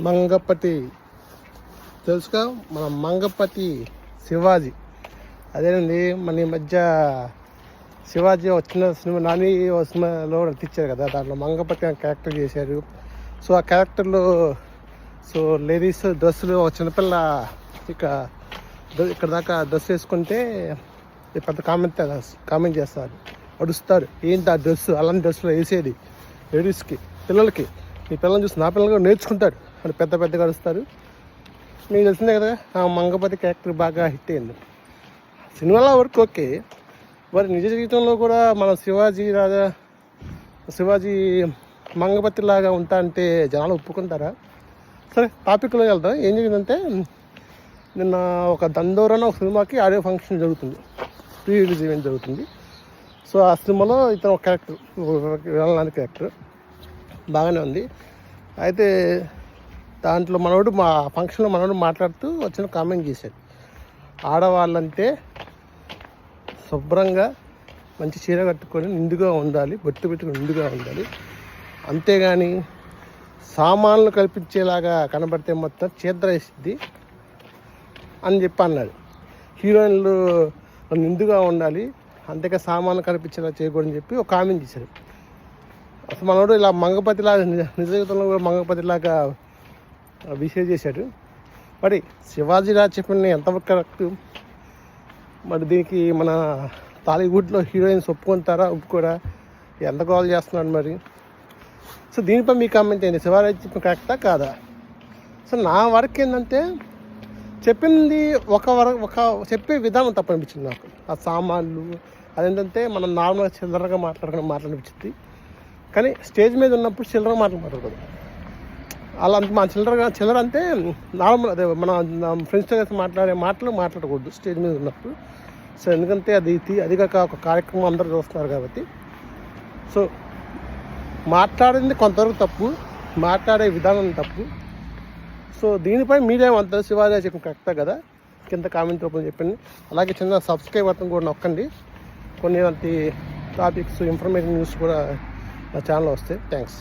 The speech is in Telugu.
మంగపతి తెలుసుగా, మన మంగపతి శివాజీ. అదేనండి, మన ఈ మధ్య శివాజీ వచ్చిన సినిమా నాని సినిమాలో నటించారు కదా, దాంట్లో మంగపతి అని క్యారెక్టర్ చేశారు. సో ఆ క్యారెక్టర్లో లేడీస్ డ్రెస్సులు, ఒక చిన్నపిల్ల ఇక్కడ దాకా డ్రెస్ వేసుకుంటే పెద్ద కామెంట్ చేస్తారు, అడుస్తారు, ఏంటి ఆ డ్రెస్సు అలాంటి డ్రెస్సులో వేసేది లేడీస్కి, పిల్లలకి, మీ పిల్లల్ని చూసి నా పిల్లలు కూడా నేర్చుకుంటారు అని పెద్దగా అడుస్తారు. మీకు తెలిసిందే కదా, ఆ మంగపతి క్యారెక్టర్ బాగా హిట్ అయింది. సినిమాలో వరకు ఓకే, మరి నిజ జీవితంలో కూడా మన శివాజీ మంగపతి లాగా ఉంటా అంటే జనాలు ఒప్పుకుంటారా? సరే, టాపిక్లో వెళ్దాం. ఏం జరిగిందంటే, నిన్న ఒక దండోరన్న ఒక సినిమాకి ఆడియో ఫంక్షన్ జరుగుతుంది, ప్రీ రిలీజ్ ఈవెంట్ జరుగుతుంది. సో ఆ సినిమాలో ఇతను ఒక క్యారెక్టర్, వెళ్ళడానికి క్యారెక్టర్ బాగానే ఉంది. అయితే దాంట్లో మా ఫంక్షన్లో మనోడు మాట్లాడుతూ వచ్చిన కామెంట్ చేశాడు, ఆడవాళ్ళంటే శుభ్రంగా మంచి చీర కట్టుకొని నిండుగా ఉండాలి, బొట్టు పెట్టుకుని నిండుగా ఉండాలి, అంతేగాని సామాన్లు కల్పించేలాగా కనబడితే మొత్తం చీద్ర వేసిద్ది అని చెప్పి అన్నాడు. హీరోయిన్లు నిండుగా ఉండాలి, అంతేగా సామాన్లు కనిపించేలా చేయకూడదని చెప్పి ఒక కామెంట్ చేశాడు. అసలు మనోడు ఇలా మంగపతిలాగా నిజ జీవితంలో కూడా మంగపతిలాగా బిహేవ్ చేశాడు. మరి శివాజీలా చెప్పిన ఎంతవరకు కరెక్ట్? మరి దీనికి మన టాలీవుడ్లో హీరోయిన్స్ ఒప్పుకుంటారా, ఒప్పుకోరా? ఎంత కాల్ చేస్తున్నాడు మరి? సో దీనిపై మీ కామెంట్ ఏంటి? శివాజీ చెప్పిన కరెక్టా కాదా? సో నా వరకు ఏంటంటే, చెప్పింది ఒక చెప్పే విధానం తప్పనిపించింది నాకు. ఆ సామాన్లు అదేంటంటే మనం నార్మల్గా చిల్లరగా మాట్లాడిపించింది, కానీ స్టేజ్ మీద ఉన్నప్పుడు చిల్లరగా మాట్లాడకూడదు. అలా మన చిల్లర అంటే నార్మల్, అదే మన ఫ్రెండ్స్తో కలిసి మాట్లాడే మాట్లాడకూడదు స్టేజ్ మీద ఉన్నప్పుడు. సో ఎందుకంటే అది కాక ఒక కార్యక్రమం అందరూ చూస్తున్నారు కాబట్టి. సో మాట్లాడింది కొంతవరకు తప్పు, మాట్లాడే విధానం తప్పు. సో దీనిపై మీరేమంతా? శివాజీ చెప్పిన కరెక్టా కదా? కింద కామెంట్ రూపంలో చెప్పండి. అలాగే చిన్న సబ్స్క్రైబ్ బటన్ కూడా నొక్కండి, కొన్ని టాపిక్స్, ఇన్ఫర్మేషన్ న్యూస్ కూడా నా ఛానల్లో వస్తాయి. థ్యాంక్స్.